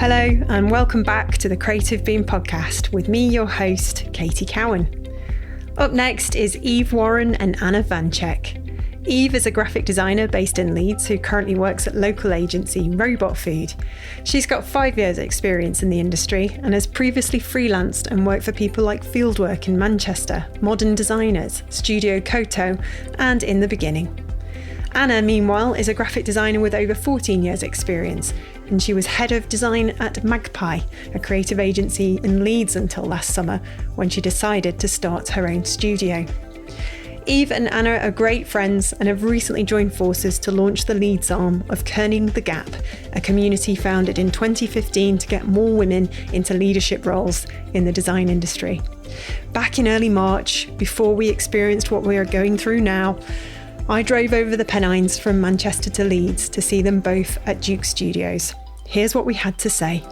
Hello and welcome back to the Creative Beam podcast with me, your host, Katie Cowan. Up next is Eve Warren and Anna Wanczyk. Eve is a graphic designer based in Leeds who currently works at local agency Robot Food. She's got 5 years experience in the industry and has previously freelanced and worked for people like Fieldwork in Manchester, Modern Designers, Studio Koto, and In the Beginning. Anna, meanwhile, is a graphic designer with over 14 years experience, and she was head of design at Magpie, a creative agency in Leeds until last summer, when she decided to start her own studio. Eve and Anna are great friends and have recently joined forces to launch the Leeds arm of Kerning the Gap, a community founded in 2015 to get more women into leadership roles in the design industry. Back in early March, before we experienced what we are going through now, I drove over the Pennines from Manchester to Leeds to see them both at Duke Studios. Here's what we had to say.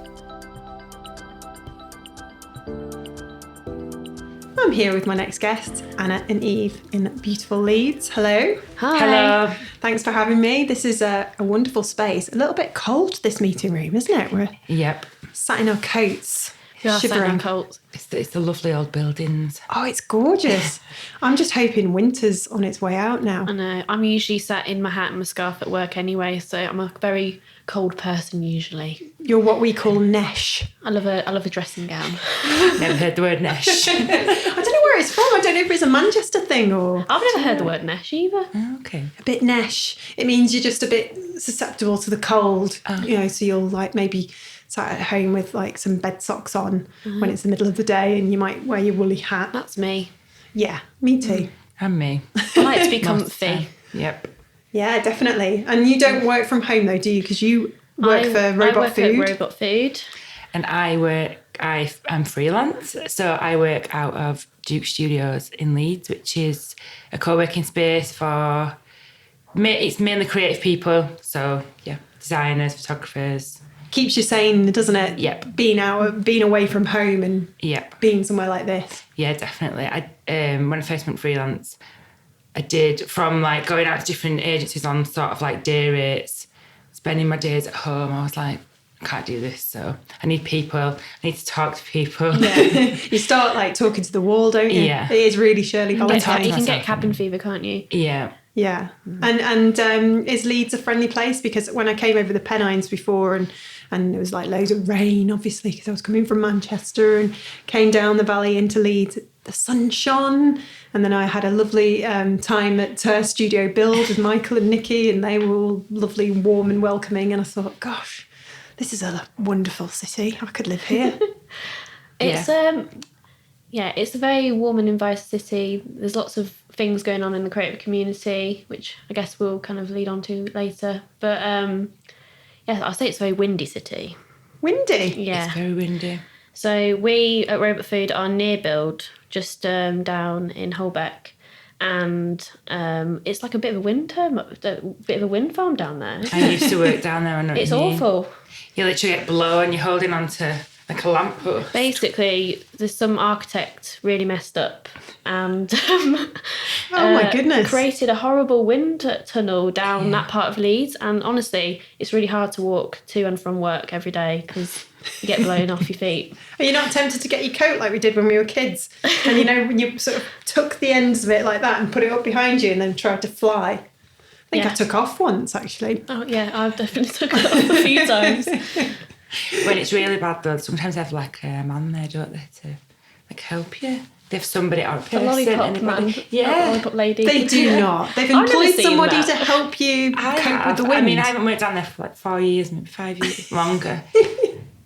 I'm here with my next guests, Anna and Eve in beautiful Leeds. Hello. Hi. Hello. Thanks for having me. This is a wonderful space. A little bit cold, this meeting room, isn't it? We're sat in our coats. Shivering. It's the lovely old buildings. Oh, it's gorgeous. I'm just hoping winter's on its way out now. I know. I'm usually sat in my hat and my scarf at work anyway, so I'm a very cold person usually. You're what we call nesh. I love a dressing gown. Never heard the word nesh. I don't know where it's from. I don't know if it's a Manchester thing or... I've never heard the word nesh either. Oh, okay. A bit nesh. It means you're just a bit susceptible to the cold. Oh. You know, so you'll like maybe sat at home with like some bed socks on when it's the middle of the day and you might wear your woolly hat. That's me. Yeah, me too. And me. I like to be comfy. Yep. Yeah, definitely. And you don't work from home though, do you? Because you work for Robot Food. I work at Robot Food. And I'm freelance, so I work out of Duke Studios in Leeds, which is a co-working space for, it's mainly creative people, so yeah, designers, photographers. Keeps you sane, doesn't it? Yep. Being away from home and being somewhere like this. Yeah, definitely. When I first went freelance, I did from like going out to different agencies on sort of like day rates, spending my days at home. I was like, I can't do this, so I need people. I need to talk to people. Yeah. You start like talking to the wall, don't you? Yeah. It is really Shirley Valentine. You can get cabin fever, can't you? Yeah. Yeah. And is Leeds a friendly place? Because when I came over the Pennines before and it was like loads of rain, obviously, because I was coming from Manchester and came down the valley into Leeds, the sun shone. And then I had a lovely time at Studio Build with Michael and Nikki, and they were all lovely, warm and welcoming. And I thought, gosh, this is a wonderful city. I could live here. It's it's a very warm and inviting city. There's lots of things going on in the creative community, which I guess we'll kind of lead on to later. But I'll say it's a very windy city. Windy? Yeah. It's very windy. So we at Robot Food are near Build, just down in Holbeck. And it's like a bit of a wind farm down there. I used to work down there. I know it's awful. You literally get below and you're holding on to like a lamppost. Basically, there's some architect really messed up and oh my goodness, created a horrible wind tunnel down that part of Leeds. And honestly, it's really hard to walk to and from work every day because you get blown off your feet. Are you not tempted to get your coat like we did when we were kids? And you know, when you sort of took the ends of it like that and put it up behind you and then tried to fly? I think I took off once, actually. Oh, yeah, I've definitely took it off a few times. When it's really bad, though, sometimes they have like a man there, don't they, to like help you? They have somebody or a person. The lollipop man. Yeah. The lollipop lady. They do not. They've employed somebody to help you cope with the wind. I mean, I haven't worked down there for like 4 years, maybe 5 years, longer.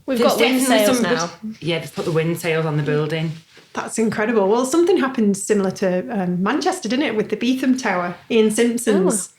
We've got wind sails now. Yeah, they've put the wind sails on the building. That's incredible. Well, something happened similar to Manchester, didn't it, with the Beetham Tower, Ian Simpson's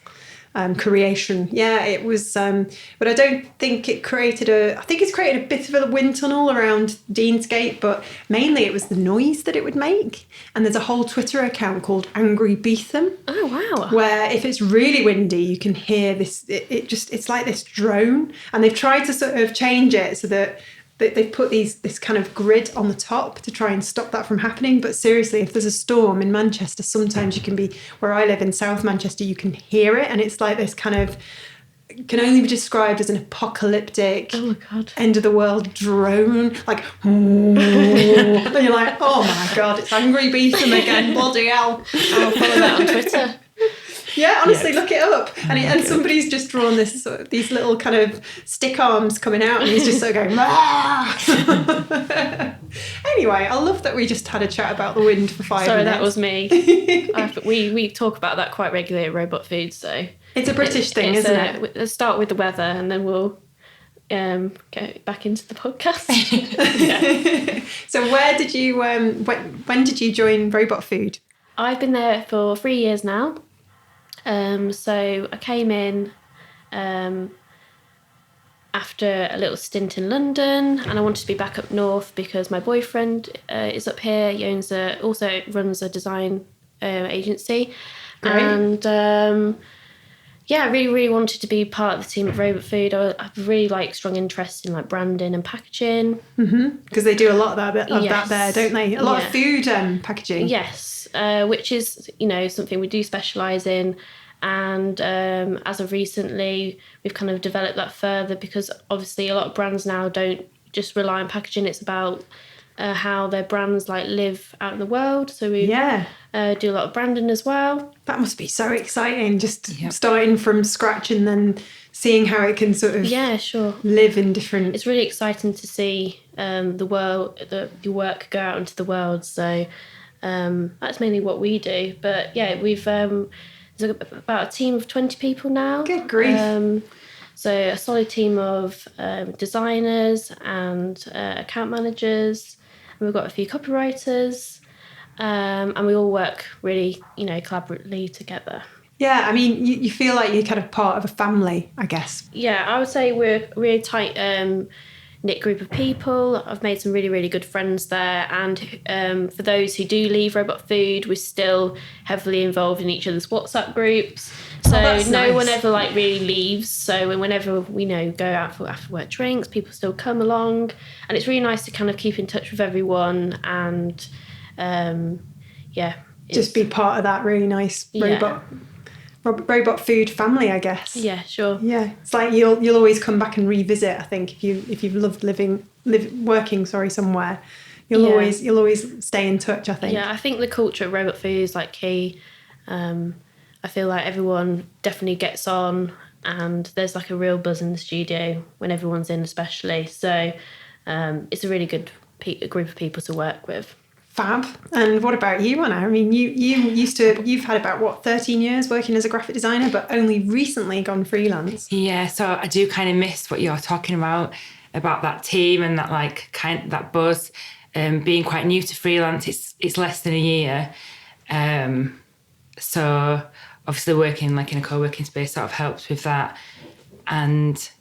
creation. Yeah, it was, but I don't think it created I think it's created a bit of a wind tunnel around Deansgate, but mainly it was the noise that it would make. And there's a whole Twitter account called Angry Beetham. Oh, wow. Where if it's really windy, you can hear this, it's like this drone. And they've tried to sort of change it so that they've put this kind of grid on the top to try and stop that from happening. But seriously, if there's a storm in Manchester, sometimes you can be, where I live in South Manchester, you can hear it. And it's like this kind of can only be described as an apocalyptic, Oh my God, end of the world drone, like, and you're like, oh my God, it's Angry Beetham again, bloody hell. I'll follow that on Twitter. Yeah, honestly, look it up. And somebody's just drawn this these little kind of stick arms coming out, and he's just sort of going, Anyway, I love that we just had a chat about the wind for 5 minutes. Sorry, that was me. We talk about that quite regularly at Robot Food, so it's a British thing, isn't it? Let's start with the weather, and then we'll go back into the podcast. So where did you when did you join Robot Food? I've been there for 3 years now. So I came in after a little stint in London, and I wanted to be back up north because my boyfriend is up here. He also runs a design agency. Great. And I really, really wanted to be part of the team at Robot Food. I really like strong interest in like branding and packaging. Because they do a lot of that there, don't they? A lot of food packaging. Yes, which is, something we do specialise in. And as of recently, we've kind of developed that further because obviously a lot of brands now don't just rely on packaging. It's about how their brands like live out in the world. So we do a lot of branding as well. That must be so exciting, just starting from scratch and then seeing how it can sort of live in different... It's really exciting to see the your work go out into the world. So that's mainly what we do. But yeah, we've... there's about a team of 20 people now. Good grief. So a solid team of designers and account managers. And we've got a few copywriters. And we all work really, collaboratively together. Yeah, I mean, you feel like you're kind of part of a family, I guess. Yeah, I would say we're a really tight knit group of people. I've made some really, really good friends there. And for those who do leave Robot Food, we're still heavily involved in each other's WhatsApp groups. So no one ever really leaves. So whenever we go out for after work drinks, people still come along. And it's really nice to kind of keep in touch with everyone and just be part of that really nice Robot Food family, I guess. Yeah, sure. Yeah, it's like you'll always come back and revisit. I think if you've loved working somewhere, you'll always stay in touch. I think. Yeah, I think the culture of Robot Food is key. I feel like everyone definitely gets on, and there's a real buzz in the studio when everyone's in, especially. So it's a really good group of people to work with. Fab. And what about you, Anna? I mean, you've had about 13 years working as a graphic designer, but only recently gone freelance. Yeah, so I do kind of miss what you're talking about that team and that that buzz. Being quite new to freelance, it's less than a year. So obviously working in a co-working space sort of helps with that.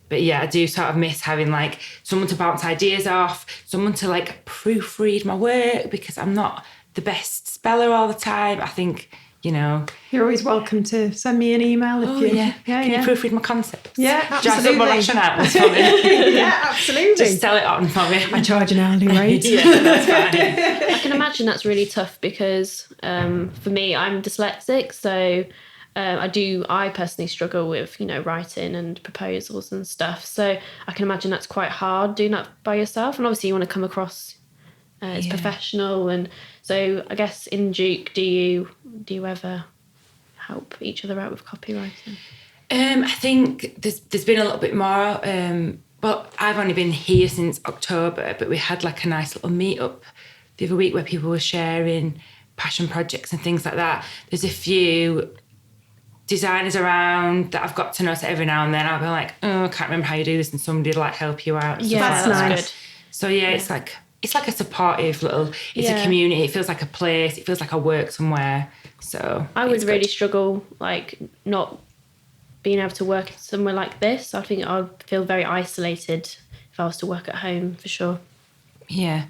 But yeah, I do sort of miss having someone to bounce ideas off, someone to proofread my work because I'm not the best speller all the time. I think, You're always welcome to send me an email if you... Yeah. Can you proofread my concepts? Yeah, absolutely. Jazz up my rationales for me. Yeah, absolutely. Just sell it on for me. I charge an hourly rate. Yeah, that's fine. I can imagine that's really tough because for me, I'm dyslexic, so... I personally struggle with, writing and proposals and stuff. So I can imagine that's quite hard doing that by yourself. And obviously you want to come across as professional. And so I guess in Duke, do you ever help each other out with copywriting? I think there's been a little bit more. Well, I've only been here since October, but we had a nice little meet-up the other week where people were sharing passion projects and things like that. There's a few designers around that I've got to know, so every now and then I'll be like, I can't remember how you do this, and somebody will help you out. Yeah, that's nice. Good. So it's like a supportive little, it's a community, it feels like a place, it feels like I work somewhere. So I would really struggle not being able to work somewhere like this. I think I'd feel very isolated if I was to work at home, for sure. Yeah,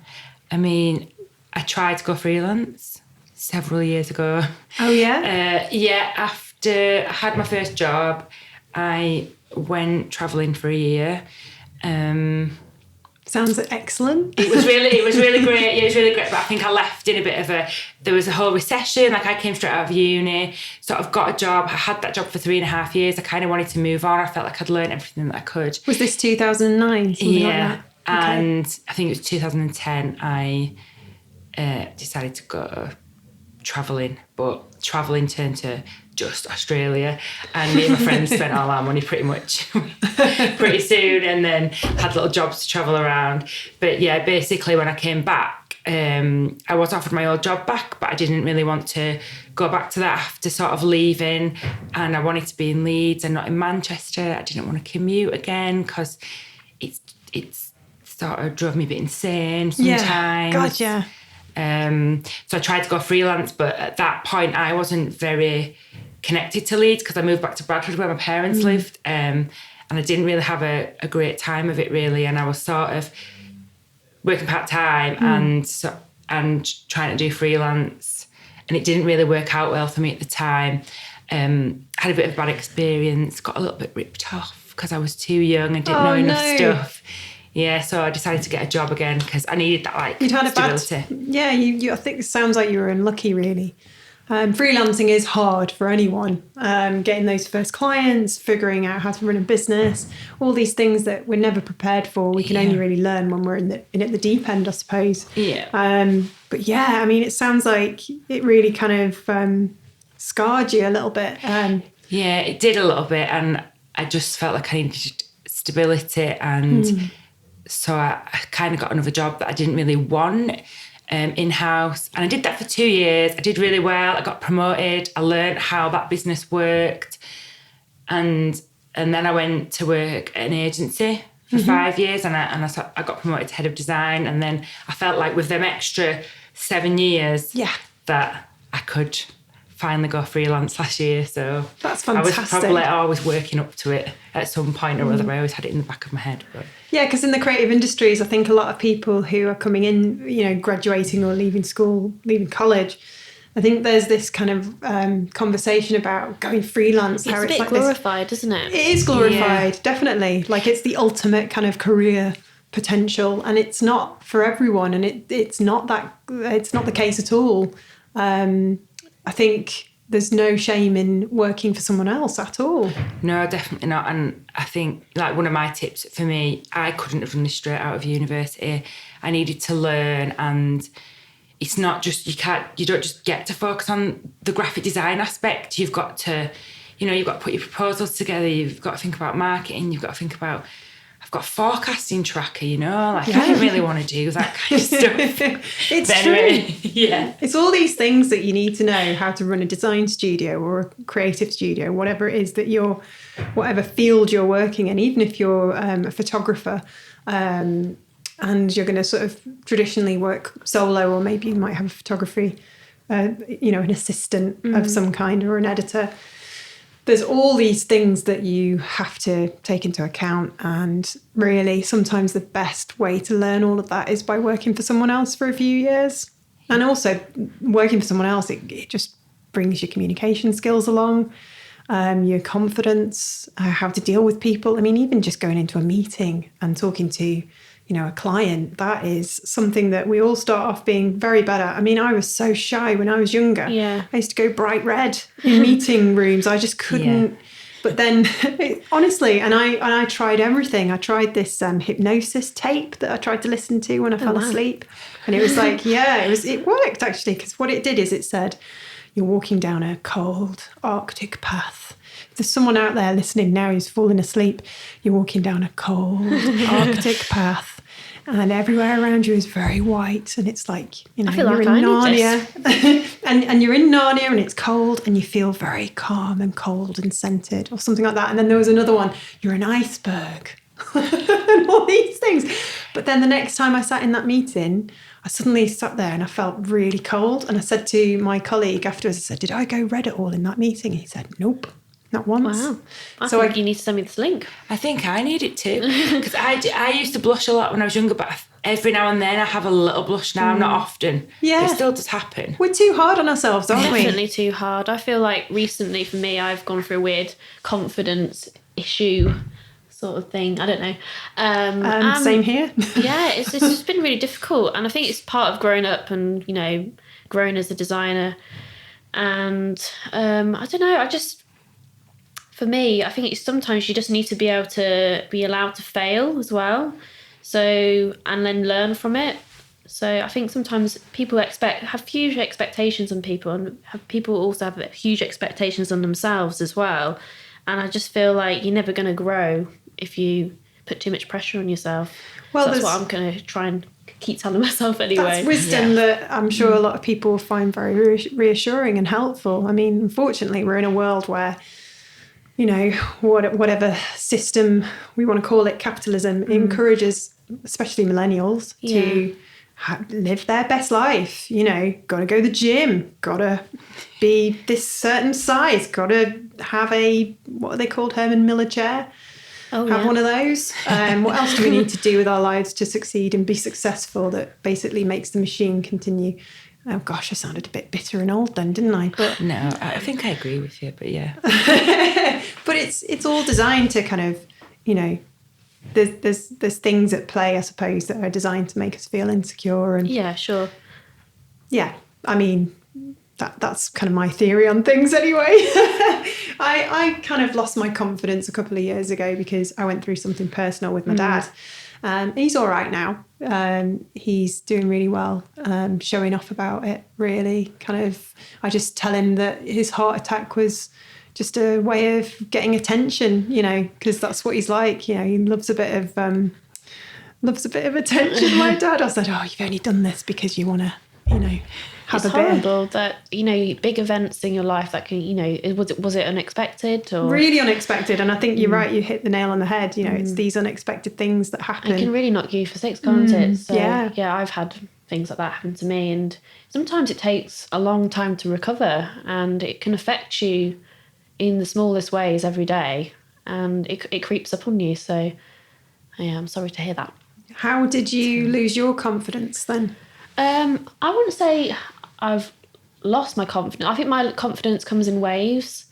I mean, I tried to go freelance several years ago. Oh yeah? After I had my first job, I went travelling for a year. So Sounds excellent. It was really great. Yeah, it was really great. But I think I left in a bit of there was a whole recession. Like I came straight out of uni, sort of got a job. I had that job for 3.5 years. I kind of wanted to move on. I felt like I'd learned everything that I could. Was this 2009? Yeah. Like that? And I think it was 2010, I decided to go travelling, but travelling turned to just Australia, and me and my friends spent all our money pretty much pretty soon, and then had little jobs to travel around. But yeah, basically when I came back, I was offered my old job back, but I didn't really want to go back to that after sort of leaving, and I wanted to be in Leeds and not in Manchester. I didn't want to commute again because it's sort of drove me a bit insane sometimes. Yeah, God, yeah. So I tried to go freelance, but at that point I wasn't very connected to Leeds because I moved back to Bradford where my parents lived, and I didn't really have a great time of it really, and I was sort of working part-time and trying to do freelance, and it didn't really work out well for me at the time. Had a bit of a bad experience, got a little bit ripped off because I was too young and didn't know enough stuff. Yeah, so I decided to get a job again because I needed that like stability. You I think it sounds like you were unlucky really. Freelancing is hard for anyone. Getting those first clients, figuring out how to run a business, all these things that we're never prepared for. We can only really learn when we're in at the deep end, I suppose. Yeah. But yeah, I mean, it sounds like it really kind of scarred you a little bit. Yeah, it did a little bit, and I just felt like I needed stability, and so I kind of got another job that I didn't really want. In-house, and I did that for 2 years. I did really well. I got promoted. I learned how that business worked, and then I went to work at an agency for 5 years, and I got promoted to head of design. And then I felt like with them extra 7 years, that I could finally go freelance last year. So that's fantastic. I was probably always working up to it at some point or other. I always had it in the back of my head. But yeah, because in the creative industries, I think a lot of people who are coming in, you know, graduating or leaving school, leaving college, I think there's this kind of conversation about going freelance. It's a bit like glorified, isn't it? It is glorified, definitely. Like it's the ultimate kind of career potential, and it's not for everyone, and it's not the case at all. I think there's no shame in working for someone else at all. No, definitely not. And I think like one of my tips for me, I couldn't have done this straight out of university. I needed to learn, and it's not just, you don't just get to focus on the graphic design aspect. You've got to, you've got to put your proposals together. You've got to think about marketing. You've got to think about, I've got a forecasting tracker, I didn't really want to do that kind of stuff. It's but true. Anyway, yeah. It's all these things that you need to know how to run a design studio or a creative studio, whatever it is that whatever field you're working in, even if you're a photographer, and you're going to sort of traditionally work solo, or maybe you might have a photography, an assistant of some kind or an editor. There's all these things that you have to take into account, and really sometimes the best way to learn all of that is by working for someone else for a few years. And also working for someone else, it just brings your communication skills along, your confidence, how to deal with people. I mean, even just going into a meeting and talking to a client, that is something that we all start off being very bad at. I mean, I was so shy when I was younger. Yeah. I used to go bright red in meeting rooms. I just couldn't. Yeah. But then, honestly, and I tried everything. I tried this hypnosis tape that I tried to listen to when I fell asleep. And it was like, it worked actually, because what it did is it said, you're walking down a cold Arctic path. If there's someone out there listening now who's falling asleep, you're walking down a cold Arctic path, and everywhere around you is very white, and it's like, I feel you're like in Narnia. and you're in Narnia, and it's cold, and you feel very calm and cold and scented, or something like that. And then there was another one, you're an iceberg. And all these things. But then the next time I sat in that meeting, I suddenly sat there and I felt really cold. And I said to my colleague afterwards, I said, did I go red at all in that meeting? And he said, nope. Not once. Wow. I think you need to send me this link. I think I need it too. Because I used to blush a lot when I was younger, but every now and then I have a little blush now, not often. Yeah. But it still does happen. We're too hard on ourselves, aren't we? Definitely too hard. I feel like recently for me, I've gone through a weird confidence issue sort of thing. I don't know. Same here. Yeah, it's just been really difficult. And I think it's part of growing up and, you know, growing as a designer. And I don't know, for me, I think it's sometimes you just need to be able to be allowed to fail as well. So, and then learn from it. So I think sometimes people have huge expectations on people, and people also have huge expectations on themselves as well. And I just feel like you're never going to grow if you put too much pressure on yourself. Well, so that's what I'm going to try and keep telling myself anyway. That's wisdom that I'm sure a lot of people find very reassuring and helpful. I mean, unfortunately, we're in a world where, you know, whatever system we want to call it, capitalism, encourages, especially millennials, to live their best life. You know, got to go to the gym, got to be this certain size, got to have what are they called, Herman Miller chair? Have one of those. What else do we need to do with our lives to succeed and be successful that basically makes the machine continue? Oh gosh, I sounded a bit bitter and old then, didn't I? But no, I think I agree with you, but yeah. But it's all designed to kind of, you know, there's things at play, I suppose, that are designed to make us feel insecure. And yeah, sure. Yeah, I mean, that's kind of my theory on things anyway. I kind of lost my confidence a couple of years ago because I went through something personal with my dad. He's all right now. He's doing really well, showing off about it, really. Kind of, I just tell him that his heart attack was just a way of getting attention, you know, because that's what he's like. You know, he loves a bit of attention, my dad. I said, oh, you've only done this because you want to, you know, have it's a bit. It's horrible that, you know, big events in your life that can, you know, was it unexpected or? Really unexpected. And I think you're right, you hit the nail on the head. You know, it's these unexpected things that happen. It can really knock you for six, can't it? So, yeah, I've had things like that happen to me, and sometimes it takes a long time to recover, and it can affect you in the smallest ways every day, and it creeps up on you. So, yeah, I'm sorry to hear that. How did you lose your confidence then? I wouldn't say I've lost my confidence. I think my confidence comes in waves.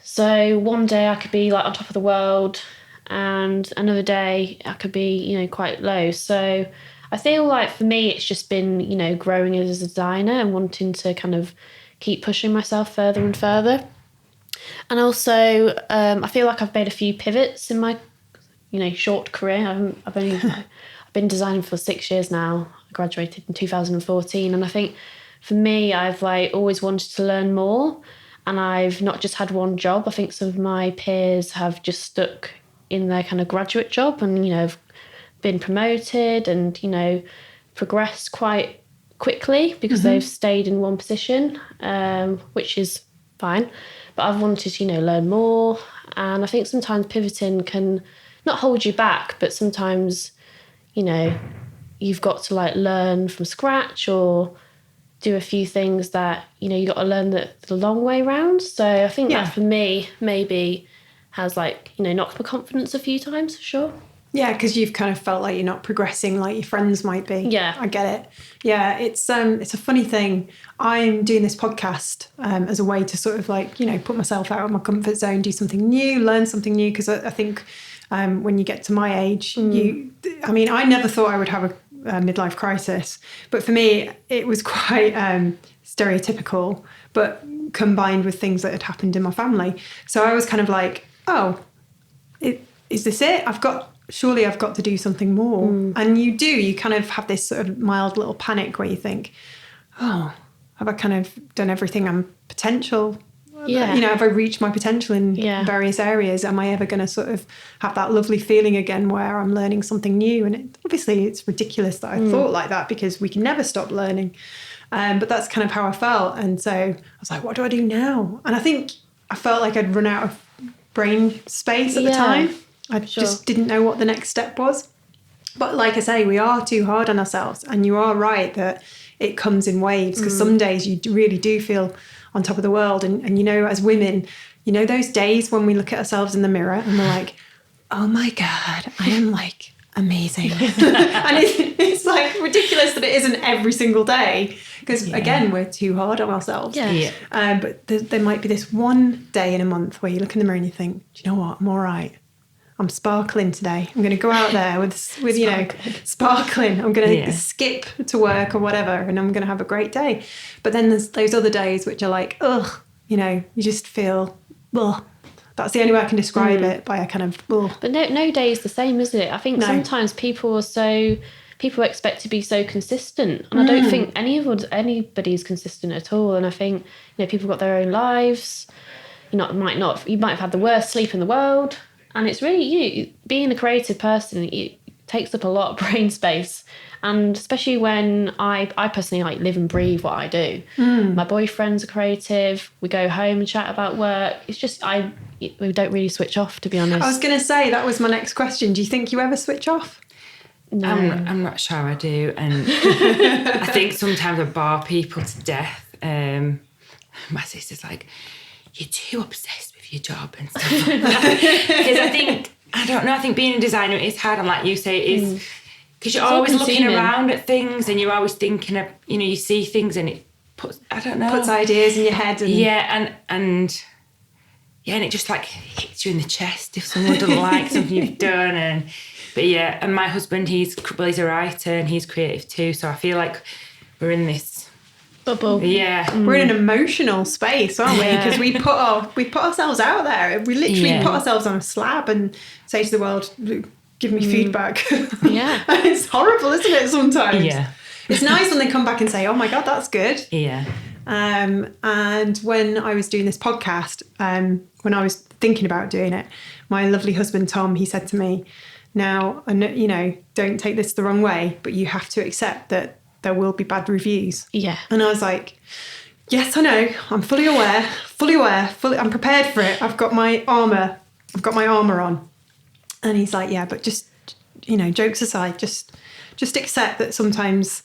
So one day I could be like on top of the world, and another day I could be, you know, quite low. So I feel like for me it's just been, you know, growing as a designer and wanting to kind of keep pushing myself further and further. And also I feel like I've made a few pivots in my, you know, short career. I've been designing for 6 years now. I graduated in 2014, and I think for me I've like always wanted to learn more, and I've not just had one job. I think some of my peers have just stuck in their kind of graduate job and, you know, have been promoted and, you know, progressed quite quickly because they've stayed in one position, which is fine. But I've wanted to, you know, learn more, and I think sometimes pivoting can not hold you back, but sometimes, you know, you've got to like learn from scratch or do a few things that, you know, you got to learn the long way round. So I think that for me maybe has like, you know, knocked my confidence a few times for sure. Yeah, because you've kind of felt like you're not progressing like your friends might be. Yeah. I get it. Yeah, it's a funny thing. I'm doing this podcast as a way to sort of like, you know, put myself out of my comfort zone, do something new, learn something new, because I think when you get to my age, I never thought I would have a midlife crisis, but for me it was quite stereotypical, but combined with things that had happened in my family. So I was kind of like, oh, is this it? Surely I've got to do something more. And you kind of have this sort of mild little panic where you think, oh, have I kind of done everything I'm potential? Yeah. You know, have I reached my potential in various areas? Am I ever going to sort of have that lovely feeling again where I'm learning something new? And obviously it's ridiculous that I thought like that, because we can never stop learning. But that's kind of how I felt. And so I was like, what do I do now? And I think I felt like I'd run out of brain space at the time. I just didn't know what the next step was. But like I say, we are too hard on ourselves. And you are right that it comes in waves, because some days you really do feel on top of the world. And, you know, as women, you know, those days when we look at ourselves in the mirror and we're like, oh my God, I am like amazing. And it's like ridiculous that it isn't every single day, because again, we're too hard on ourselves. But there might be this one day in a month where you look in the mirror and you think, do you know what, I'm all right. I'm sparkling today. I'm going to go out there with sparkling. I'm going to skip to work or whatever, and I'm going to have a great day. But then there's those other days which are like, ugh, you just feel, ugh. That's the only way I can describe it, by a kind of, ugh. But no day is the same, is it? I think sometimes people expect to be so consistent, and I don't think anybody's consistent at all. And I think people got their own lives. You might have had the worst sleep in the world. And it's really being a creative person, it takes up a lot of brain space. And especially when I personally live and breathe what I do. My boyfriend's a creative. We go home and chat about work. It's just, we don't really switch off, to be honest. I was going to say, that was my next question. Do you think you ever switch off? No. I'm not sure I do. And I think sometimes I bore people to death. My sister's like, you're too obsessed with your job and stuff like that. Because I think being a designer is hard, and like you say, it is, because you're always looking around at things, and you're always thinking of, you see things, and it puts ideas in your head. And and it just like hits you in the chest if someone doesn't like something you've done. And my husband, he's a writer and he's creative too, so I feel like we're in this bubble. We're in an emotional space, aren't we? Because we put ourselves out there. We literally put ourselves on a slab and say to the world, give me feedback. It's horrible, isn't it, sometimes? It's nice when they come back and say, oh my God, that's good. And when I was doing this podcast, when I was thinking about doing it, my lovely husband Tom, he said to me, now, don't take this the wrong way, but you have to accept that there will be bad reviews. And I was like, yes, I know. I'm fully aware. I'm prepared for it. I've got my armour on. And he's like, yeah, but just, jokes aside, just accept that sometimes,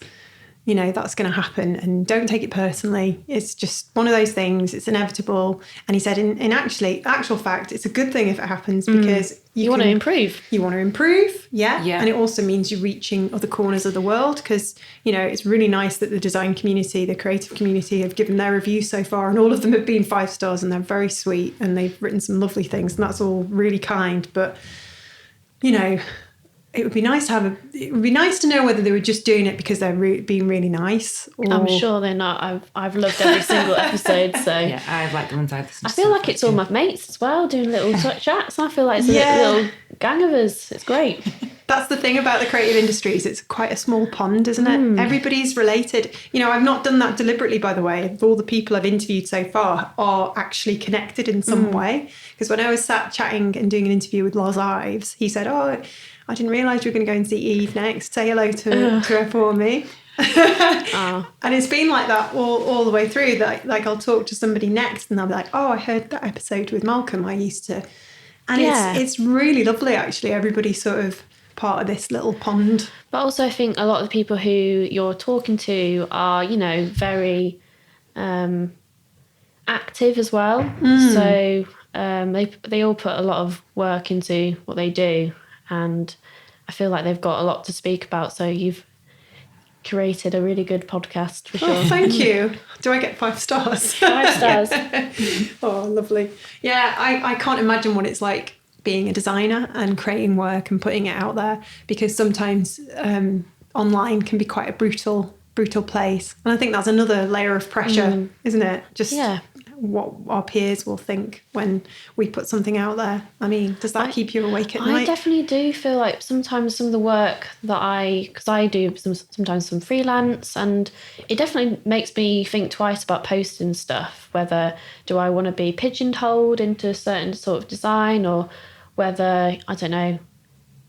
that's going to happen, and don't take it personally. It's just one of those things. It's inevitable. And he said, in actual fact, it's a good thing if it happens, because you want to improve. You want to improve, And it also means you're reaching other corners of the world, because, it's really nice that the design community, the creative community, have given their reviews so far, and all of them have been 5 stars, and they're very sweet, and they've written some lovely things, and that's all really kind. But, it would be nice to know whether they were just doing it because they're being really nice. Or... I'm sure they're not. I've loved every single episode. So I like the ones I've listened to. I feel like it's all my mates as well, doing little chats. I feel like it's a little gang of us. It's great. That's the thing about the creative industries. It's quite a small pond, isn't it? Everybody's related. I've not done that deliberately, by the way. All the people I've interviewed so far are actually connected in some way. Because when I was sat chatting and doing an interview with Loz Ives, he said, I didn't realise you were going to go and see Eve next. Say hello to her for me. And it's been like that all the way through. That like I'll talk to somebody next and they'll be like, oh, I heard that episode with Malcolm. I used to... And it's really lovely, actually. Everybody's sort of part of this little pond. But also I think a lot of the people who you're talking to are, very active as well. So they all put a lot of work into what they do. And I feel like they've got a lot to speak about. So you've curated a really good podcast, for sure. Oh, thank you. Do I get 5 stars? 5 stars. Oh, lovely. Yeah, I can't imagine what it's like being a designer and creating work and putting it out there, because sometimes online can be quite a brutal place. And I think that's another layer of pressure, isn't it? Just what our peers will think when we put something out there. I mean, does that keep you awake at night? I definitely do feel like sometimes some of the work that because I do sometimes some freelance, and it definitely makes me think twice about posting stuff, whether do I want to be pigeonholed into a certain sort of design, or whether, I don't know,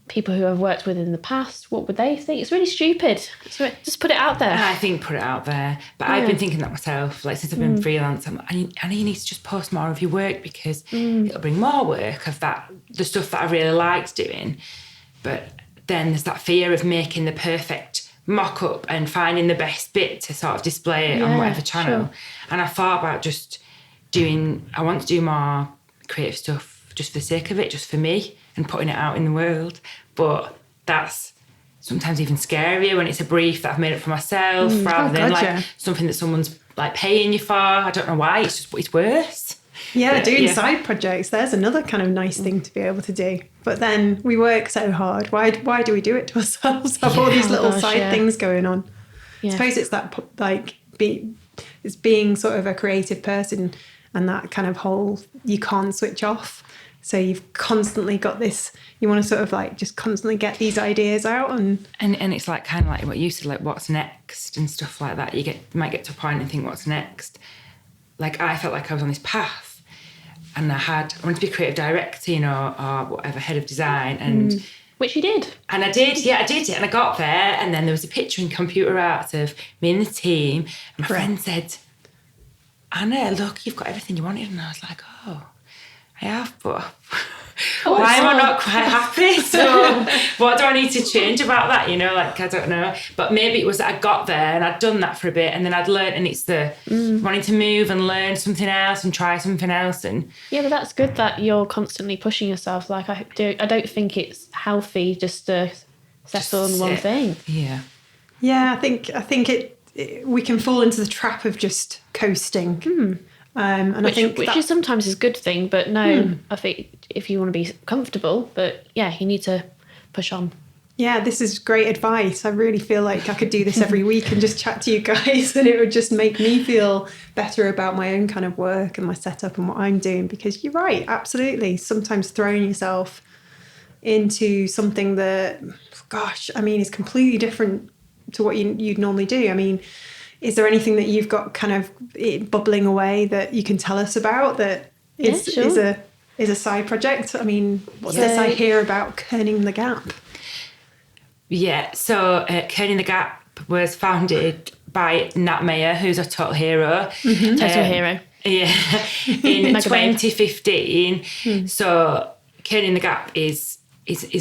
people who I've worked with in the past, what would they think? It's really stupid. So just put it out there. I think put it out there. But I've been thinking that myself, like since I've been freelance, I know you need to just post more of your work, because it'll bring more work of the stuff that I really liked doing. But then there's that fear of making the perfect mock-up and finding the best bit to sort of display it on whatever channel. Sure. And I thought about I want to do more creative stuff just for the sake of it, just for me, and putting it out in the world. But that's sometimes even scarier when it's a brief that I've made up for myself rather than like something that someone's like paying you for. I don't know why, it's worse. Yeah, doing side projects, there's another kind of nice thing to be able to do. But then we work so hard. Why do we do it to ourselves? Have all these little side things going on. Yeah. I suppose it's that like it's being sort of a creative person and that kind of whole, you can't switch off. So you've constantly got this, you want to sort of like just constantly get these ideas out. And it's like kind of like what you said, like what's next and stuff like that. You might get to a point and think, what's next? Like I felt like I was on this path and I wanted to be a creative director, you know, or whatever, head of design. And which you did. And I did it. And I got there and then there was a picture in computer art of me and the team. And my friend said, Anna, look, you've got everything you wanted. And I was like, oh, I have, but why am I not quite happy? So what do I need to change about that? You know, like, I don't know. But maybe it was that I got there and I'd done that for a bit and then I'd learned, and it's the wanting to move and learn something else and try something else. And yeah, but that's good that you're constantly pushing yourself. Like I don't think it's healthy just to settle on one thing. Yeah. Yeah, I think we can fall into the trap of just coasting. And I think which is sometimes a good thing, but no, I think if you want to be comfortable, but yeah, you need to push on. Yeah, this is great advice. I really feel like I could do this every week and just chat to you guys, and it would just make me feel better about my own kind of work and my setup and what I'm doing, because you're right, absolutely. Sometimes throwing yourself into something that, gosh, I mean, is completely different to what you'd normally do. I mean, is there anything that you've got kind of bubbling away that you can tell us about that is a side project? I mean, what's this I hear about Kerning the Gap? Yeah, so Kerning the Gap was founded by Nat Mayer, who's a total hero. Total hero. Yeah, in 2015. So Kerning the Gap is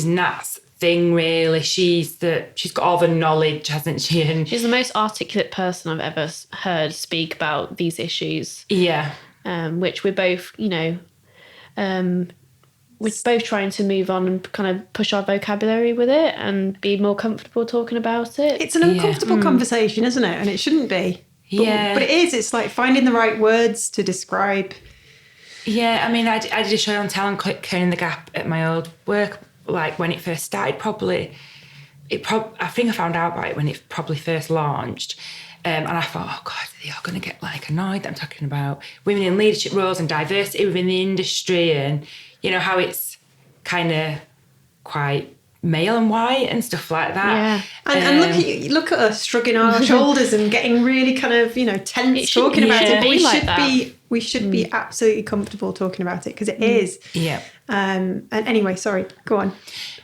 Nat's thing, really. She's got all the knowledge, hasn't she? And she's the most articulate person I've ever heard speak about these issues. Yeah. Which we're both, you know, we're both trying to move on and kind of push our vocabulary with it and be more comfortable talking about it. It's an uncomfortable conversation, isn't it? And it shouldn't be. But it is. It's like finding the right words to describe. Yeah, I mean, I did a show on Talent Kerning the Gap at my old work, like when it first started. I think I found out about it when it probably first launched. And I thought, oh God, they are going to get like annoyed that I'm talking about women in leadership roles and diversity within the industry, and you know how it's kind of quite male and white and stuff like that. Yeah. And look at us shrugging our shoulders and getting really kind of, you know, tense talking about it. But we should be absolutely comfortable talking about it, because it is. Yeah. And anyway, sorry, go on.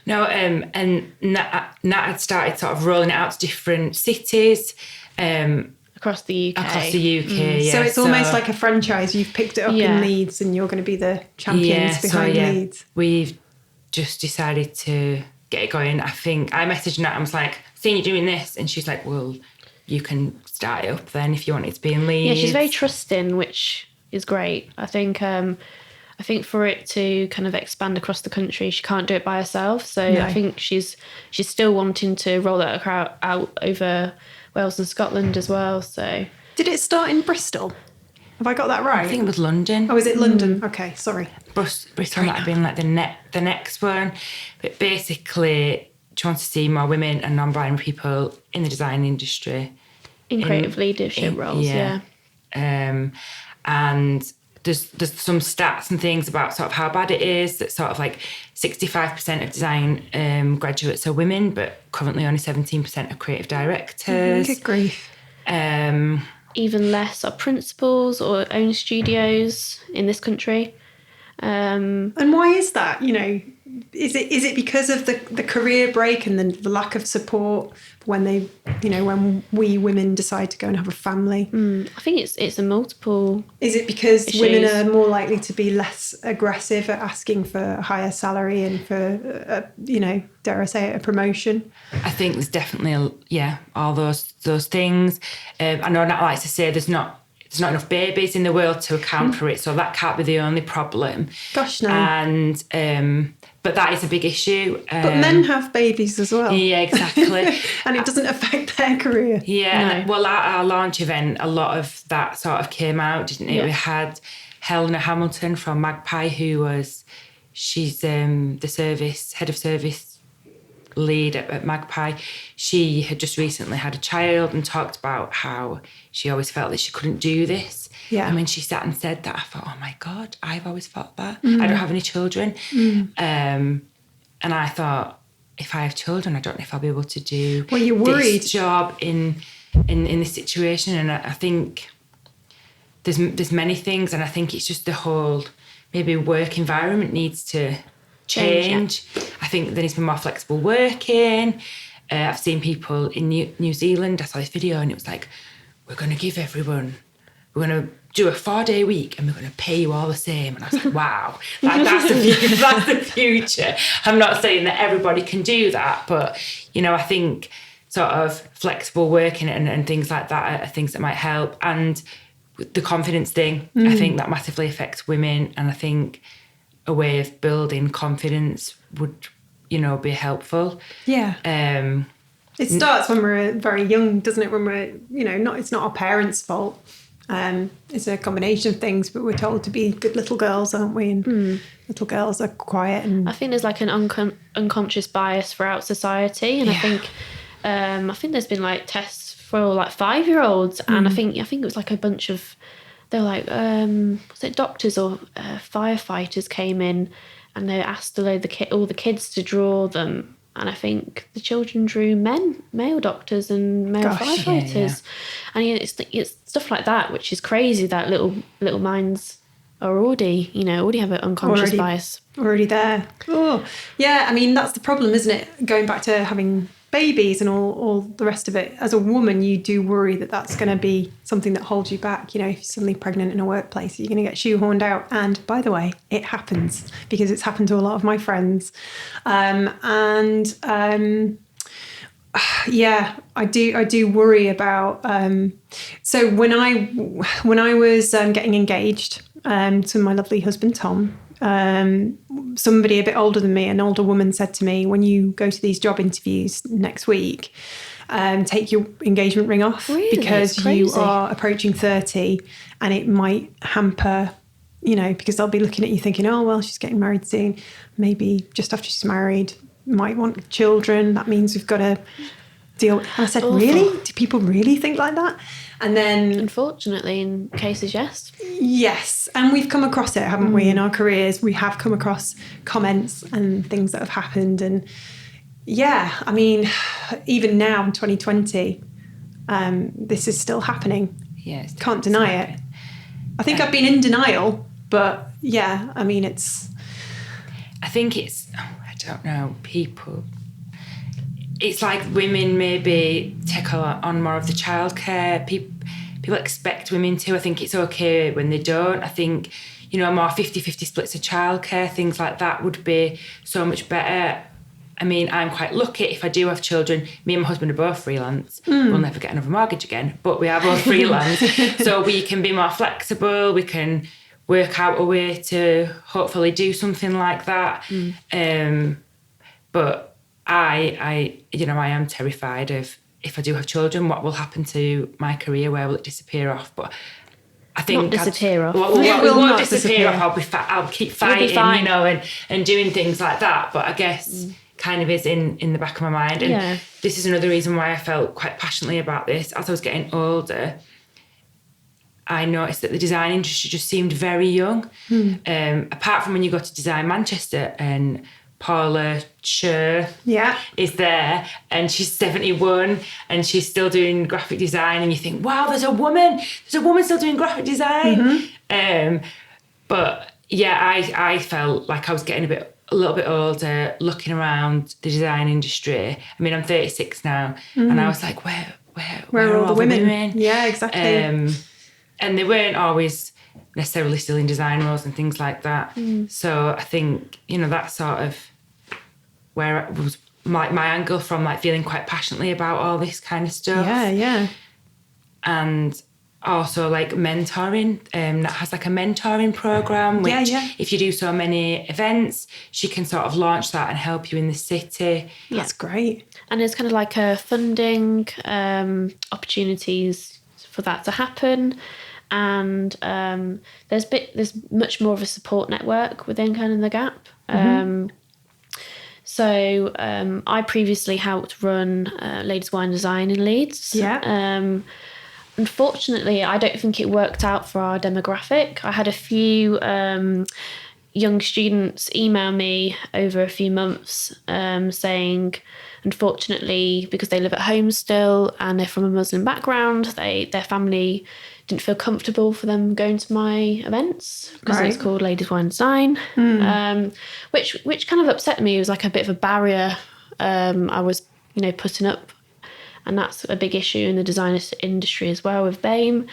No, and Nat had started sort of rolling it out to different cities. Across the UK. Yeah. So it's almost like a franchise. You've picked it up in Leeds and you're going to be the champions behind Leeds. We've just decided to get it going. I think I messaged Nat and I was like, seeing you doing this, and she's like, well, you can start it up then if you want it to be in Leeds. Yeah, she's very trusting, which is great. I think for it to kind of expand across the country, she can't do it by herself. So I think she's still wanting to roll that out over Wales and Scotland as well. So did it start in Bristol? Have I got that right? I think it was London. Oh, is it London? Okay, sorry. Bristol might have been like the next one. But basically, she wants to see more women and non-binary people in the design industry. In creative leadership roles, yeah. And there's some stats and things about sort of how bad it is, that sort of like 65% of design graduates are women, but currently only 17% are creative directors. Good grief. Even less are principals or own studios in this country. And why is that? You know, is it because of the career break and the lack of support when when we women decide to go and have a family? I think it's a multiple. Is it because issues. Women are more likely to be less aggressive at asking for a higher salary and for dare I say it, a promotion? I think there's definitely all those things. I know Nat likes to say there's not there's not enough babies in the world to account for it, so that can't be the only problem. Gosh, no. And but that is a big issue. But men have babies as well. Yeah, exactly. And it doesn't affect their career. Yeah, No. and, well, our launch event, a lot of that sort of came out, didn't it? Yeah. We had Helena Hamilton from Magpie, she's the head of service lead at Magpie. She had just recently had a child and talked about how she always felt that she couldn't do this. Yeah. And when she sat and said that, I thought, oh my God, I've always thought that. I don't have any children. And I thought, if I have children, I don't know if I'll be able to do You're worried. this job in this situation. And I think there's many things, and I think it's just the whole maybe work environment needs to change. I think there needs to be more flexible working. I've seen people in New Zealand. I saw this video and it was like, we're going to do a 4-day week and we're going to pay you all the same. And I was like, wow, that's the future. I'm not saying that everybody can do that, but, I think sort of flexible working and things like that are things that might help. And the confidence thing, I think that massively affects women. And I think a way of building confidence would, be helpful. Yeah. It starts when we're very young, doesn't it? When we're, it's not our parents' fault. It's a combination of things, but we're told to be good little girls, aren't we? And little girls are quiet. And I think there's like an unconscious bias throughout society, and I think there's been like tests for like 5-year-olds, and I think it was like a bunch of, they were like, was it doctors or firefighters came in, and they asked all the kids to draw them. And I think the children drew male doctors and male firefighters. And it's stuff like that, which is crazy that little minds are already have an unconscious bias. Already there. Oh, yeah. I mean, that's the problem, isn't it? Going back to having babies and all the rest of it. As a woman, you do worry that that's going to be something that holds you back. If you're suddenly pregnant in a workplace, you're going to get shoehorned out. And by the way, it happens because it's happened to a lot of my friends. Yeah, I do worry about. So when I was getting engaged to my lovely husband Tom, somebody a bit older than me, an older woman, said to me, when you go to these job interviews next week, take your engagement ring off. Really? Because you are approaching 30 and it might hamper, because they'll be looking at you thinking, oh, well, she's getting married soon. Maybe just after she's married, might want children. That means we've got to deal. And I said, really? Do people really think like that? And then, unfortunately, in cases, yes. Yes. And we've come across it, haven't we, in our careers? We have come across comments and things that have happened. And yeah, I mean, even now in 2020, this is still happening. Yes. Can't deny it. I think I've been in denial, but yeah, I mean, I think I don't know, people. It's like women maybe take on more of the childcare. People expect women to. I think it's okay when they don't. I think, more 50-50 splits of childcare, things like that would be so much better. I mean, I'm quite lucky if I do have children. Me and my husband are both freelance. We'll never get another mortgage again, but we are both freelance. So we can be more flexible. We can work out a way to hopefully do something like that. But I am terrified of, if I do have children, what will happen to my career? Where will it disappear off? But I think not disappear off. It won't disappear off. I'll keep fighting, and doing things like that. But I guess kind of is in the back of my mind. And this is another reason why I felt quite passionately about this. As I was getting older, I noticed that the design industry just seemed very young. Apart from when you go to Design Manchester and Paula Scher is there, and she's 71 and she's still doing graphic design, and you think, wow, there's a woman still doing graphic design. But yeah, I felt like I was getting a little bit older, looking around the design industry. I mean, I'm 36 now, and I was like, where are all the women? Yeah, exactly. And they weren't always necessarily still in design roles and things like that. So I think, that's sort of where it was my angle from, like feeling quite passionately about all this kind of stuff. Yeah. And also like mentoring, that has like a mentoring program, which if you do so many events, she can sort of launch that and help you in the city. That's great. And there's kind of like a funding opportunities for that to happen. And there's much more of a support network within kind of the Gap. So I previously helped run Ladies Wine Design in Leeds. Unfortunately, I don't think it worked out for our demographic. I had a few young students email me over a few months saying, unfortunately, because they live at home still and they're from a Muslim background, their family didn't feel comfortable for them going to my events because it's called Ladies Wine Design, which kind of upset me. It was like a bit of a barrier I was, putting up. And that's a big issue in the design industry as well, with BAME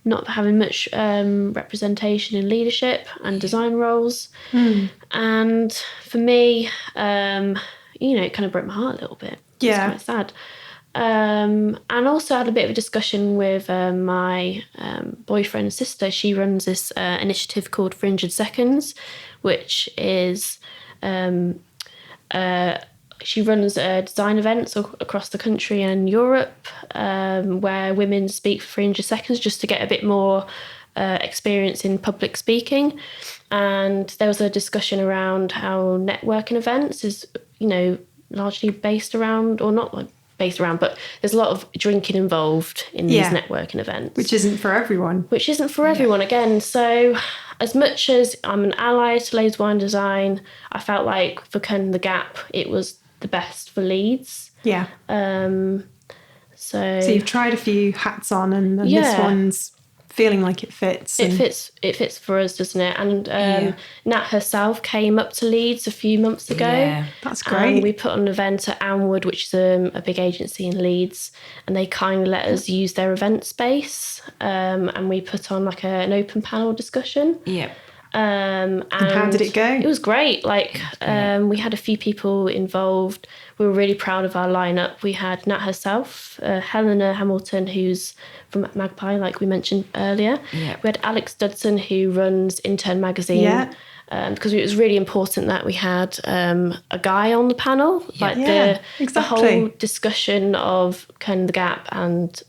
not having much representation in leadership and design roles. And for me, it kind of broke my heart a little bit. Yeah. It's quite sad. And also I had a bit of a discussion with my boyfriend's sister. She runs this initiative called 300 Seconds, which is... she runs design events across the country and Europe where women speak for 300 seconds just to get a bit more experience in public speaking. And there was a discussion around how networking events is, largely based around, or not like based around, but there's a lot of drinking involved in these networking events. Which isn't for everyone. Again. So as much as I'm an ally to Ladies Wine Design, I felt like for kind of the Gap, it was the best for Leeds. Yeah. So you've tried a few hats on, and this one's feeling like it fits. It fits for us, doesn't it? And Nat herself came up to Leeds a few months ago. Yeah, that's great. And we put on an event at Anwood, which is a big agency in Leeds, and they kindly let us use their event space. And we put on like an open panel discussion. Yeah. And how did it go? It was great. We had a few people involved. We were really proud of our lineup. We had Nat herself, Helena Hamilton, who's from Magpie, like we mentioned earlier. Yeah. We had Alex Dudson, who runs Intern Magazine. Yeah. Because it was really important that we had a guy on the panel. Yeah. The whole discussion of kind of the Gap and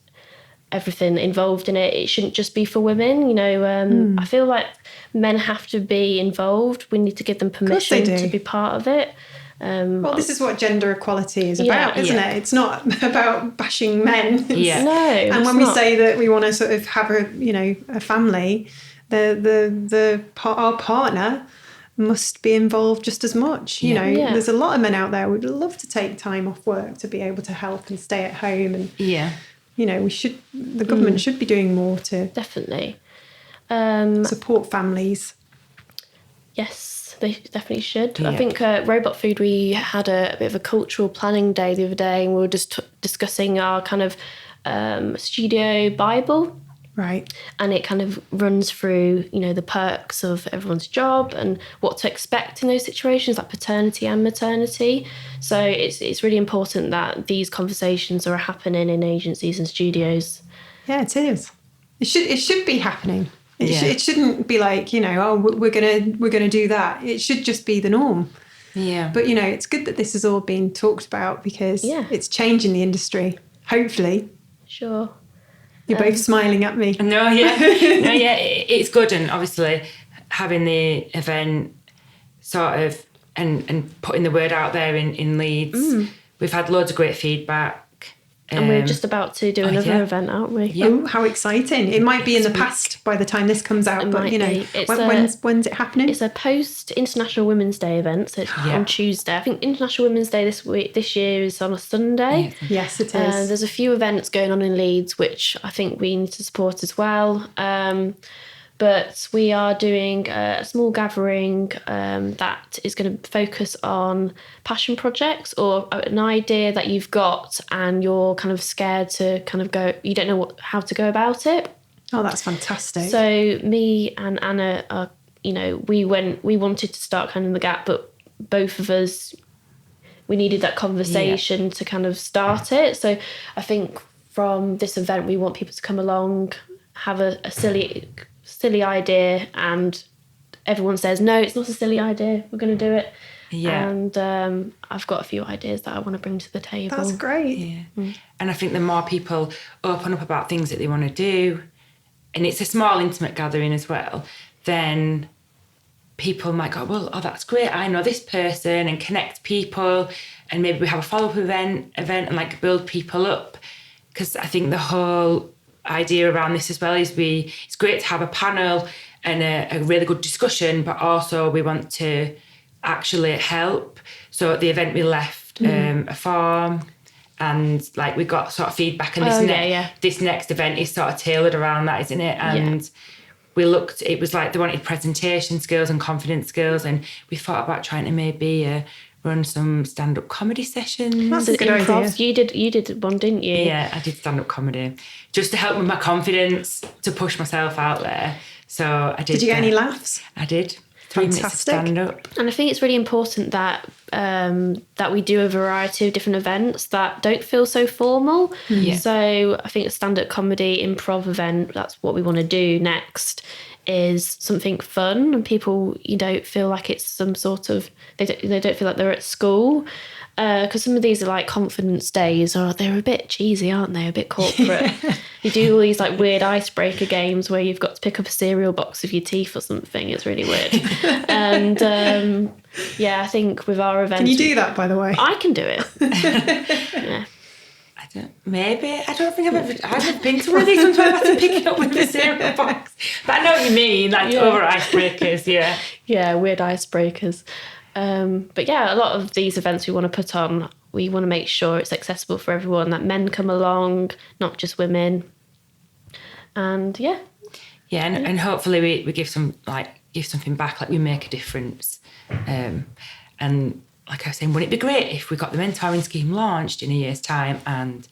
everything involved in it. It shouldn't just be for women. I feel like men have to be involved. We need to give them permission to be part of it. This is what gender equality is about, isn't it? It's not about bashing men. No. And when we say that we want to sort of have a family, our partner must be involved just as much. There's a lot of men out there who would love to take time off work to be able to help and stay at home. And the government should be doing more to definitely support families. Yes, they definitely should. Yeah. I think Robot Food, we had a bit of a cultural planning day the other day, and we were just discussing our kind of studio Bible. Right. And it kind of runs through, the perks of everyone's job and what to expect in those situations, like paternity and maternity. So it's really important that these conversations are happening in agencies and studios. Yeah, it is. It should be happening. It shouldn't be like, we're gonna do that. It should just be the norm. Yeah. But it's good that this is all being talked about because it's changing the industry. Hopefully. Sure. You're both smiling at me. No, it's good, and obviously having the event sort of and putting the word out there in Leeds. We've had loads of great feedback. And we're just about to do another event, aren't we? Yeah. Oh, how exciting. It might be in the past by the time this comes out, but when's it happening? It's a post-International Women's Day event, so it's on Tuesday. I think International Women's Day this year is on a Sunday. Yes, it is. There's a few events going on in Leeds, which I think we need to support as well. But we are doing a small gathering that is going to focus on passion projects or an idea that you've got and you're kind of scared to kind of go, you don't know how to go about it. Oh, that's fantastic. So me and Anna are, we wanted to start kind of the Gap, but both of us, we needed that conversation to kind of start it. So I think from this event, we want people to come along have a silly idea and everyone says, no, it's not a silly idea, we're going to do it. Yeah. And I've got a few ideas that I want to bring to the table. That's great. Yeah. And I think the more people open up about things that they want to do, and it's a small, intimate gathering as well, then people might go, well, oh, that's great, I know this person, and connect people, and maybe we have a follow-up event and like build people up. Because I think the whole idea around this as well is it's great to have a panel and a really good discussion, but also we want to actually help. So at the event we left a form, and like we got sort of feedback, and this next event is sort of tailored around that, isn't it? And we looked, it was like they wanted presentation skills and confidence skills, and we thought about trying to maybe run some stand-up comedy sessions. That's a good idea. You did one, didn't you? Yeah, I did stand-up comedy just to help with my confidence, to push myself out there. So I did. Did you get any laughs? I did. 3 minutes of stand-up. And I think it's really important that that we do a variety of different events that don't feel so formal. Yeah. So I think a stand-up comedy improv event, that's what we want to do next, is something fun, and people, feel like it's some sort of, they don't feel like they're at school. Because some of these are like confidence days, or they're a bit cheesy, aren't they? A bit corporate. You do all these like weird icebreaker games where you've got to pick up a cereal box with your teeth or something. It's really weird. And I think with our events, can you do that, by the way? I can do it. Yeah. I don't think I've been to one of these ones where I've had to pick it up with the cereal box. But I know what you mean, like over icebreakers, yeah. Yeah, weird icebreakers. But yeah, a lot of these events we want to put on, we want to make sure it's accessible for everyone, that men come along, not just women. And and hopefully we give something back, like we make a difference. And like I was saying, wouldn't it be great if we got the mentoring scheme launched in a year's time, and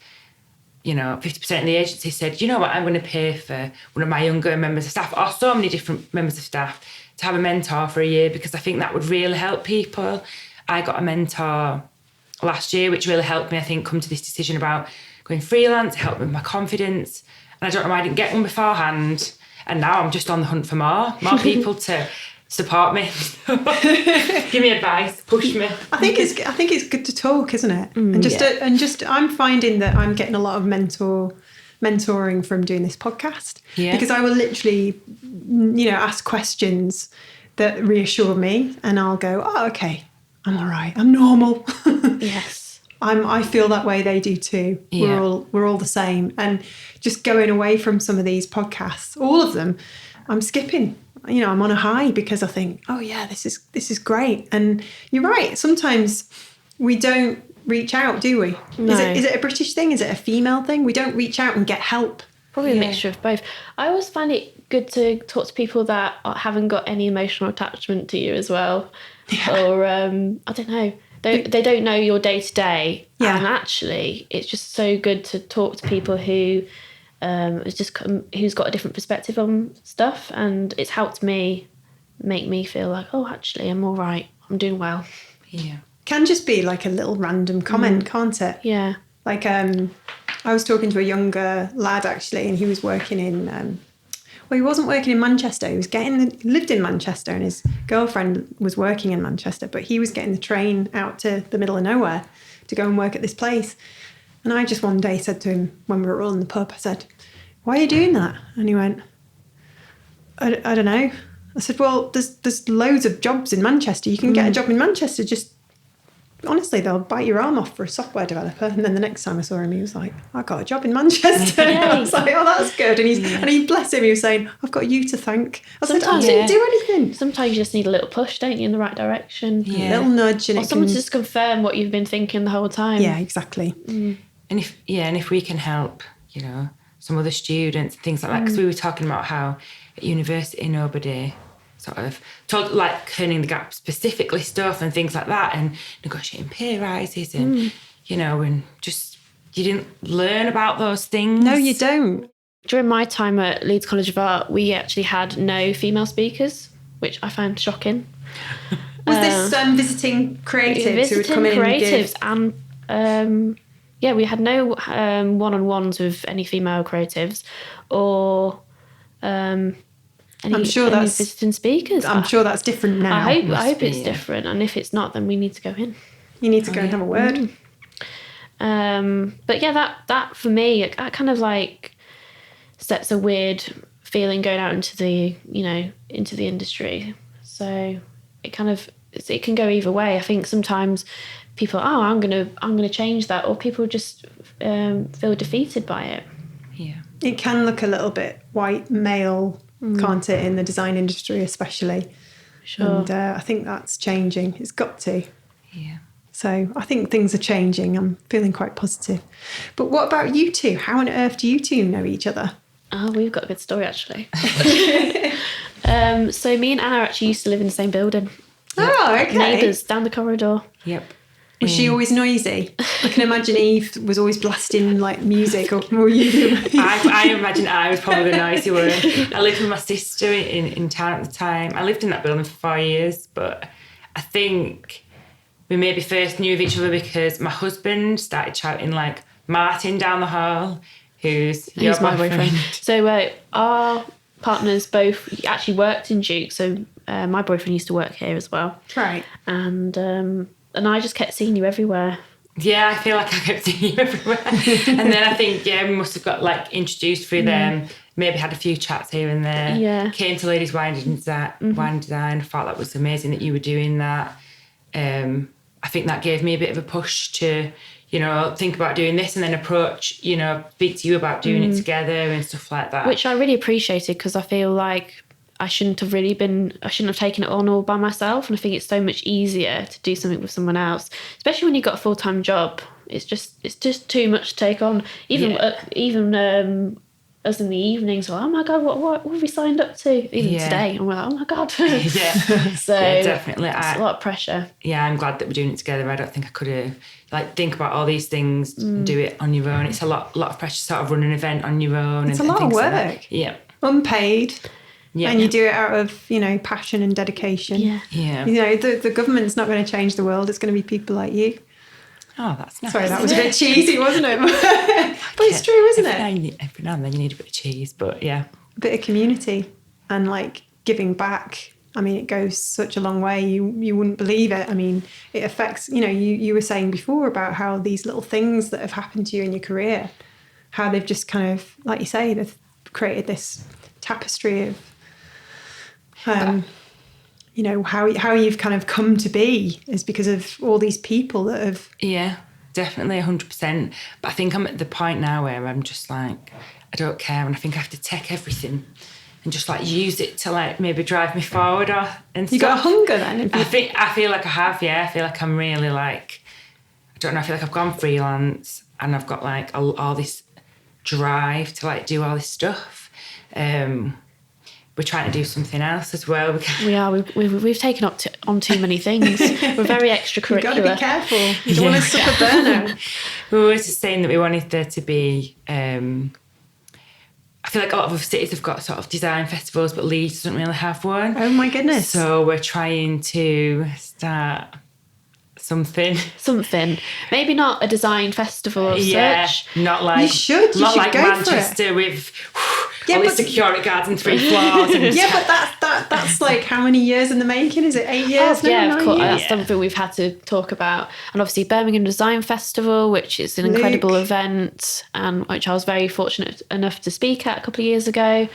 50% of the agency said, you know what, I'm going to pay for one of my younger members of staff, or so many different members of staff, to have a mentor for a year, because I think that would really help people. I got a mentor last year, which really helped me, I think, come to this decision about going freelance, helped with my confidence. And I don't know why I didn't get one beforehand. And now I'm just on the hunt for more people to support me. Give me advice, push me. I think it's good to talk, isn't it? And I'm finding that I'm getting a lot of mentoring from doing this podcast, because I will literally ask questions that reassure me, and I'll go, oh, okay, I'm all right, I'm normal. Yes, I feel that way, they do too. We're all the same. And just going away from some of these podcasts, all of them, I'm skipping. I'm on a high, because I think, oh yeah, this is great. And you're right, sometimes we don't reach out, do we? No. Is it a British thing? Is it a female thing? We don't reach out and get help. Probably a mixture of both. I always find it good to talk to people that haven't got any emotional attachment to you as well. Yeah. Or, I don't know, they don't know your day-to-day. Yeah. And actually, it's just so good to talk to people who's got a different perspective on stuff. And it's helped me make me feel like, oh, actually, I'm all right. I'm doing well. Yeah. Can just be like a little random comment, can't it? Yeah. Like I was talking to a younger lad actually, and he was working in he wasn't working in Manchester. He was lived in Manchester, and his girlfriend was working in Manchester, but he was getting the train out to the middle of nowhere to go and work at this place. And I just one day said to him, when we were all in the pub, I said, why are you doing that? And he went, I don't know. I said, well, there's loads of jobs in Manchester. You can get a job in Manchester, just honestly, they'll bite your arm off for a software developer. And then the next time I saw him, he was like, I got a job in Manchester. I was like, oh, that's good. And he bless him, he was saying, I've got you to thank. I said, I didn't do anything. Sometimes you just need a little push, don't you, in the right direction. Yeah. A little nudge. Or someone to just confirm what you've been thinking the whole time. Yeah, exactly. And if we can help, some other students, things like that, because we were talking about how at university nobody sort of told, like, learning the gap specifically stuff and things like that, and negotiating pay rises, and and just you didn't learn about those things. No, you don't. During my time at Leeds College of Art, we actually had no female speakers, which I found shocking. Was this visiting creatives who would come in and give? And we had no one-on-ones with any female creatives, or I'm sure that's visiting speakers. I'm sure that's different now. I hope it's different, and if it's not, then we need to go in. You need to go and have a word. But yeah, that for me, it kind of like sets a weird feeling going out into the industry. So it can go either way. I think sometimes people, I'm gonna change that, or people just feel defeated by it. Yeah, it can look a little bit white male, can't it, in the design industry especially? Sure. And I think that's changing. It's got to. Yeah. So I think things are changing. I'm feeling quite positive. But what about you two? How on earth do you two know each other? Oh, we've got a good story actually. So me and Anna actually used to live in the same building. Oh, okay. Neighbours down the corridor. Yep. Was she always noisy? I can imagine Eve was always blasting like music, or were you? I imagine I was probably the noisy one. I lived with my sister in town at the time. I lived in that building for 4 years, but I think we maybe first knew of each other because my husband started shouting like Martin down the hall, who's my boyfriend. So our partners both actually worked in Duke, so my boyfriend used to work here as well. Right. And I just kept seeing you everywhere. Yeah, I feel like I kept seeing you everywhere. And then I think, we must have got like introduced through them, maybe had a few chats here and there. Yeah. Came to Ladies Wine Design. I thought that was amazing that you were doing that. I think that gave me a bit of a push to, think about doing this and then approach, speak to you about doing it together and stuff like that. Which I really appreciated, because I feel like I shouldn't have taken it on all by myself. And I think it's so much easier to do something with someone else, especially when you've got a full-time job. It's just too much to take on. Even us in the evenings, oh my God, what have we signed up to? Even today, and we're like, oh my God. Yeah. So yeah, definitely. It's a lot of pressure. Yeah, I'm glad that we're doing it together. I don't think I could have think about all these things, do it on your own. It's a lot of pressure to sort of run an event on your own. It's a lot of work. Like yeah. Unpaid. Yeah. And you do it out of, passion and dedication. Yeah. Yeah. The government's not going to change the world. It's going to be people like you. Oh, that's nice. Sorry, that was a bit cheesy, wasn't it? But it's true, isn't it? Every now and then you need a bit of cheese, but yeah. A bit of community and like giving back. I mean, it goes such a long way. You wouldn't believe it. I mean, it affects, you were saying before about how these little things that have happened to you in your career, how they've just kind of, like you say, they've created this tapestry of, how you've kind of come to be is because of all these people that have... Yeah, definitely 100%. But I think I'm at the point now where I'm just like, I don't care. And I think I have to take everything and just like use it to like maybe drive me forward and stuff. You got a hunger then? I feel like I have, yeah. I feel like I'm really like, I don't know, I feel like I've gone freelance and I've got like all this drive to like do all this stuff. We're trying to do something else as well. We are. We've taken on too many things. We're very extracurricular. You've got to be careful. You don't want to suffer burnout. We were just saying that we wanted there to be... I feel like a lot of cities have got sort of design festivals, but Leeds doesn't really have one. Oh my goodness. So we're trying to start something. Maybe not a design festival or such. Not like... You should like go Manchester with... all the security guards and 3 floors. And yeah, but that's like how many years in the making? Is it 8 years now? Yeah, of course. Years? That's something we've had to talk about. And obviously Birmingham Design Festival, which is an incredible event, and which I was very fortunate enough to speak at a couple of years ago.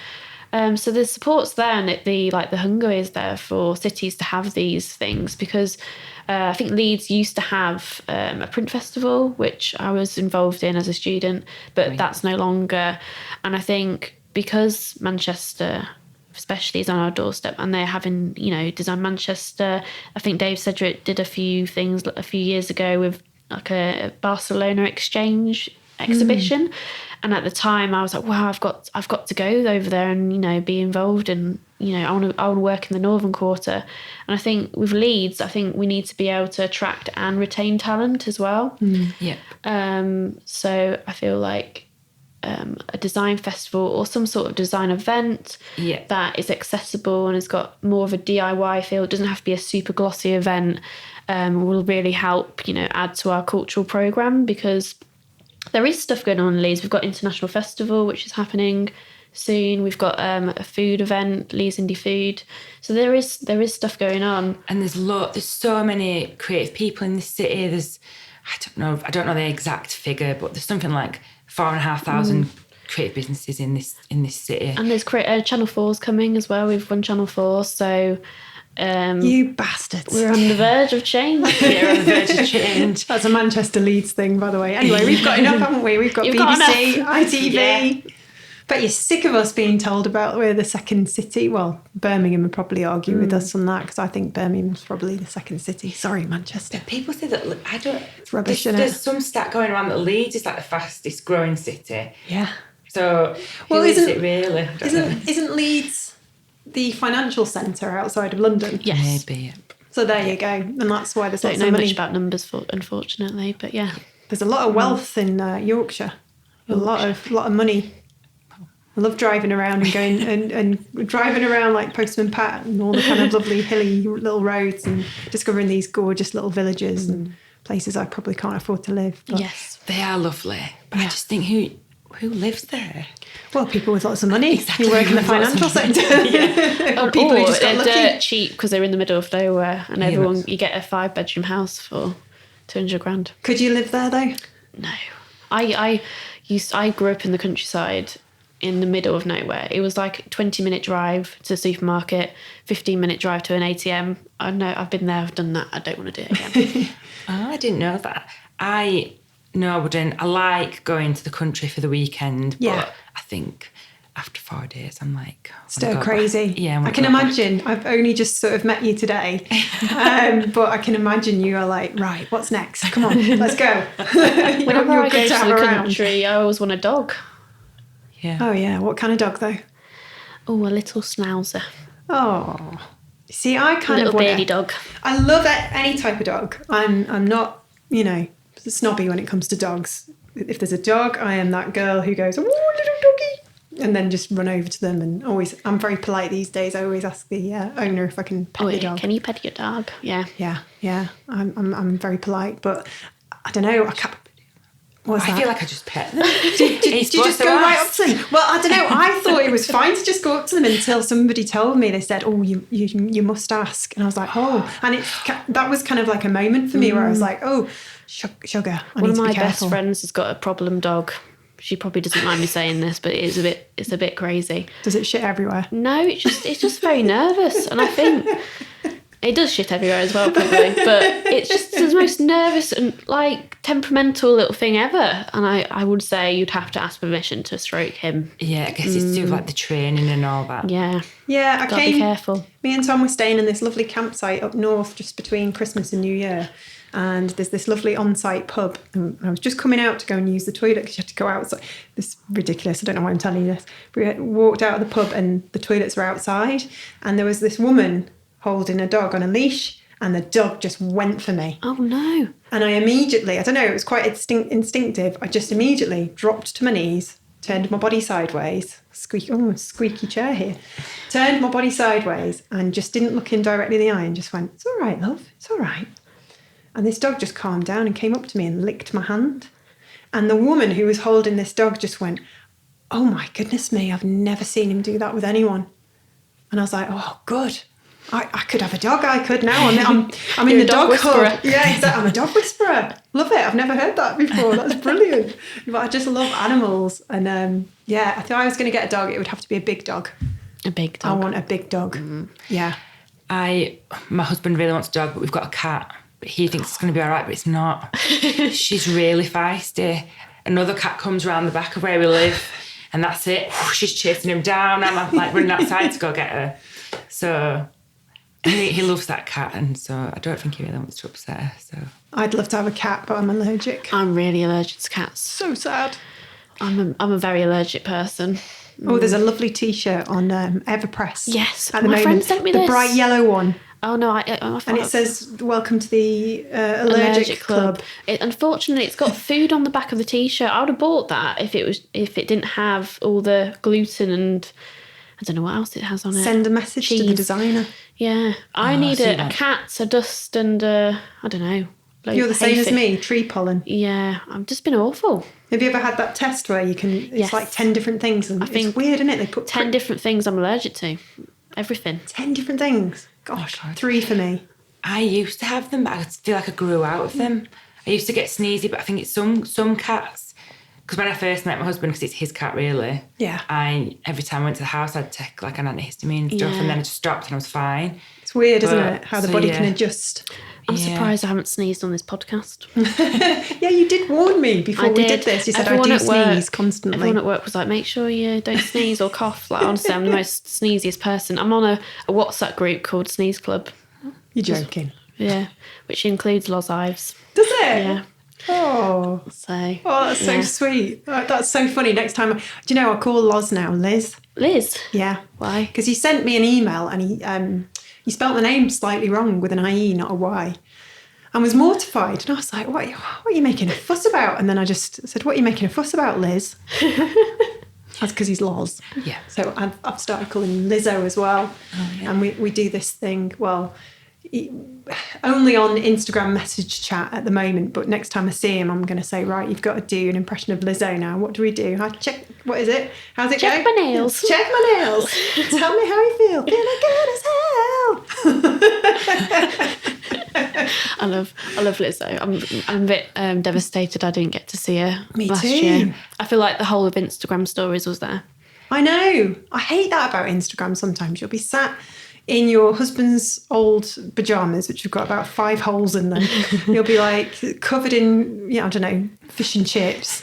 So the support's there, and the hunger is there for cities to have these things, because I think Leeds used to have a print festival, which I was involved in as a student, but that's no longer. And I think because Manchester especially is on our doorstep, and they're having, Design Manchester. I think Dave Sedgwick did a few things a few years ago with like a Barcelona exchange exhibition. And at the time I was like, wow, I've got to go over there and, be involved, and, I want to work in the Northern Quarter. And I think with Leeds, I think we need to be able to attract and retain talent as well. Yeah. So I feel like a design festival or some sort of design event that is accessible and has got more of a DIY feel, it doesn't have to be a super glossy event, will really help, add to our cultural programme, because there is stuff going on in Leeds. We've got International Festival, which is happening soon. We've got a food event, Leeds Indie Food. So there is stuff going on. And there's so many creative people in this city. I don't know the exact figure, but there's something like 4,500 creative businesses in this city. And there's Channel 4's coming as well. We've won Channel 4, so you bastards. We're on the verge of change. We're on the verge of change. That's a Manchester Leeds thing, by the way. Anyway, we've got enough, haven't we? We've got BBC, ITV. Yeah. But you're sick of us being told about we're the second city. Well, Birmingham would probably argue with us on that, because I think Birmingham's probably the second city. Sorry, Manchester. But people say that, it's rubbish, isn't it? There's some stat going around that Leeds is like the fastest growing city. Yeah. So, is it really? Isn't Leeds the financial centre outside of London? Yes. Maybe. So there you go. And that's why there's lots of money. Don't know much about numbers, unfortunately, but yeah. There's a lot of wealth in Yorkshire. A lot of money. I love driving around and going and driving around like Postman Pat and all the kind of lovely hilly little roads and discovering these gorgeous little villages and places I probably can't afford to live. But yes, they are lovely. But I just think who lives there? Well, people with lots of money. Exactly. Who work in the financial sector. Or people who just got lucky. Dirt cheap because they're in the middle of nowhere, and you get a 5-bedroom house for 200 grand. Could you live there though? No, I grew up in the countryside, in the middle of nowhere. It was like a 20-minute drive to the supermarket, 15-minute drive to an ATM. I know, I've been there, I've done that. I don't want to do it again. I didn't know that. No, I wouldn't. I like going to the country for the weekend, but I think after 4 days, I'm like... Stir crazy. Yeah. I can imagine. Back. I've only just sort of met you today, but I can imagine you are like, right, what's next? Come on, let's go. Whenever I go to the country, I always want a dog. Yeah. Oh, yeah. What kind of dog, though? Oh, a little schnauzer. Oh. See, I kind of want a little beardy dog. I love any type of dog. I'm not, snobby when it comes to dogs. If there's a dog, I am that girl who goes, oh, little doggy, and then just run over to them. And I'm very polite these days. I always ask the owner if I can pet the dog. Can you pet your dog? Yeah. Yeah. I'm very polite, but I don't know. I feel like I just pet them. Did you just go right up to them? Well, I don't know. I thought it was fine to just go up to them until somebody told me. They said, "Oh, you must ask," and I was like, "Oh," and that was kind of like a moment for me where I was like, "Oh, sugar." One of my best friends has got a problem dog. She probably doesn't mind me saying this, but it's a bit crazy. Does it shit everywhere? No, it's just very nervous, and I think. It does shit everywhere as well, probably, but it's just the most nervous and like temperamental little thing ever. And I would say you'd have to ask permission to stroke him. Yeah, I guess it's too like the training and all that. Yeah. Yeah, Gotta be careful. Me and Tom were staying in this lovely campsite up north just between Christmas and New Year. And there's this lovely on-site pub. And I was just coming out to go and use the toilet because you had to go outside. This is ridiculous. I don't know why I'm telling you this. We walked out of the pub and the toilets were outside. And there was this woman holding a dog on a leash, and the dog just went for me. Oh, no. And I immediately, I don't know, it was quite instinctive. I just immediately dropped to my knees, turned my body sideways, squeaky chair here, turned my body sideways and just didn't look him directly in the eye and just went, "It's all right, love, it's all right." And this dog just calmed down and came up to me and licked my hand. And the woman who was holding this dog just went, "Oh my goodness me, I've never seen him do that with anyone." And I was like, "Oh, good. I could have a dog. I could now. I'm in the dog hub." Yeah, exactly. I'm a dog whisperer. Love it. I've never heard that before. That's brilliant. But I just love animals. And I thought I was going to get a dog. It would have to be a big dog. A big dog. I want a big dog. Yeah. My husband really wants a dog, but we've got a cat. But he thinks it's going to be all right, but it's not. She's really feisty. Another cat comes around the back of where we live, and that's it. She's chasing him down. I'm like running outside to go get her. So he loves that cat, and so I don't think he really wants to upset her. So I'd love to have a cat, but I'm allergic. I'm really allergic to cats. So sad. I'm a very allergic person. Oh, there's a lovely T-shirt on Everpress. Yes, at the moment. Friend sent me this. The bright yellow one. Oh no! And it says, "Welcome to the allergic club." Unfortunately, it's got food on the back of the T-shirt. I would have bought that if it didn't have all the gluten and I don't know what else it has on it. Send a message to the designer. Yeah, I need a cat, a dust, and I don't know. You're the same as me, tree pollen. Yeah, I've just been awful. Have you ever had that test where you can, it's like 10 different things, and it's weird, isn't it? They put 10 different things I'm allergic to. Everything. 10 different things. Gosh, 3 for me. I used to have them, but I feel like I grew out of them. I used to get sneezy, but I think it's some cats. Because when I first met my husband, because it's his cat really, every time I went to the house, I'd take like an antihistamine and stuff, and then it just stopped and I was fine. It's weird, isn't it? How the body can adjust. I'm surprised I haven't sneezed on this podcast. Yeah, you did warn me before we did this. You said I do sneeze constantly. Everyone at work was like, make sure you don't sneeze or cough. Like, honestly, I'm the most sneeziest person. I'm on a WhatsApp group called Sneeze Club. You're joking. Yeah, which includes Loz Ives. Does it? Yeah. Oh, that's so sweet. That's so funny. Next time, do you know, I call Loz now Liz. Liz? Yeah. Why? Because he sent me an email and he spelt the name slightly wrong with an IE, not a Y. And was mortified. And I was like, what are you making a fuss about? And then I just said, what are you making a fuss about, Liz? That's because he's Loz. Yeah. So I've started calling him Lizzo as well. Oh, yeah. And we do this thing, only on Instagram message chat at the moment, but next time I see him, I'm going to say, right, you've got to do an impression of Lizzo now. What do we do? What is it? How's it Check go? my nails. Check my nails. Tell me how you feel. Feeling good as hell. I love Lizzo. I'm a bit devastated I didn't get to see her last too. year. I feel like the whole of Instagram stories was there. I know. I hate that about Instagram sometimes. You'll be sat in your husband's old pyjamas, which have got about 5 holes in them. You'll be like covered in, I don't know, fish and chips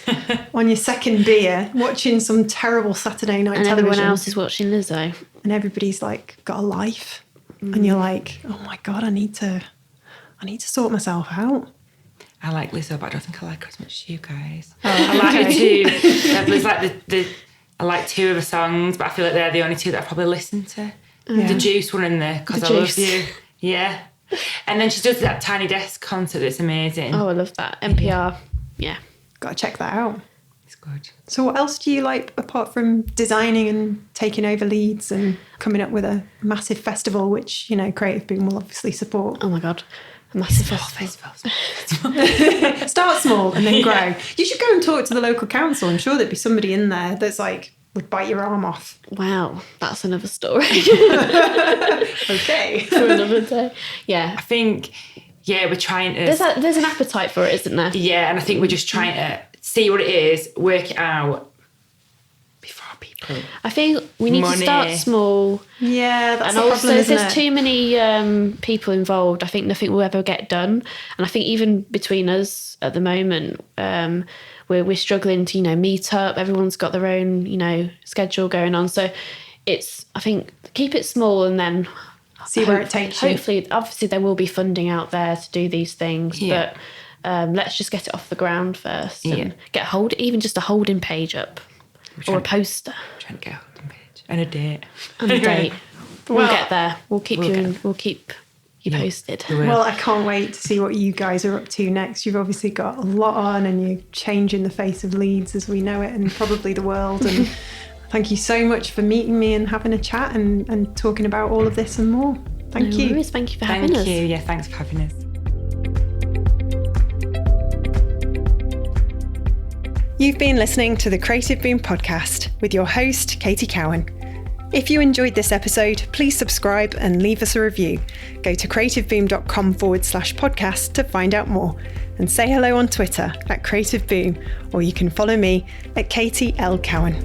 on your second beer, watching some terrible Saturday night television. And everyone else is watching Lizzo. And everybody's like got a life. And you're like, oh my God, I need to sort myself out. I like Lizzo, but I don't think I like her as much as you guys. Oh, I like her too. There's like I like 2 of her songs, but I feel like they're the only 2 that I probably listen to. Yeah. The Juice one in there, because I love you. Yeah. And then she does that Tiny Desk concert that's amazing. Oh, I love that. NPR. Yeah. Got to check that out. It's good. So what else do you like apart from designing and taking over leads and coming up with a massive festival, which, Creative Boom will obviously support? Oh my God. A massive festival. Start small and then grow. You should go and talk to the local council. I'm sure there'd be somebody in there that's like, would bite your arm off. Wow, that's another story. Okay. For another day. Yeah. I think, we're trying to... There's an appetite for it, isn't there? Yeah, and I think we're just trying to see what it is, work it out before people... I think we need to start small. Yeah, that's and the also, problem, if there's too many people involved, I think nothing will ever get done. And I think even between us at the moment... We're struggling to, meet up. Everyone's got their own, schedule going on. So I think, keep it small and then see where it takes you. Hopefully, obviously there will be funding out there to do these things, but let's just get it off the ground first and get even just a holding page up or a poster. We're trying to get a holding page and a date. And a date. We'll get there. We'll keep you posted. Well, I can't wait to see what you guys are up to next. You've obviously got a lot on and you're changing the face of Leeds as we know it and probably the world. And thank you so much for meeting me and having a chat and talking about all of this and more. Thank you. Worries. Thank you for having us. Thank you. Yeah, thanks for having us. You've been listening to the Creative Boom podcast with your host, Katie Cowan. If you enjoyed this episode, please subscribe and leave us a review. Go to creativeboom.com/podcast to find out more. And say hello on Twitter @CreativeBoom, or you can follow me at Katie L. Cowan.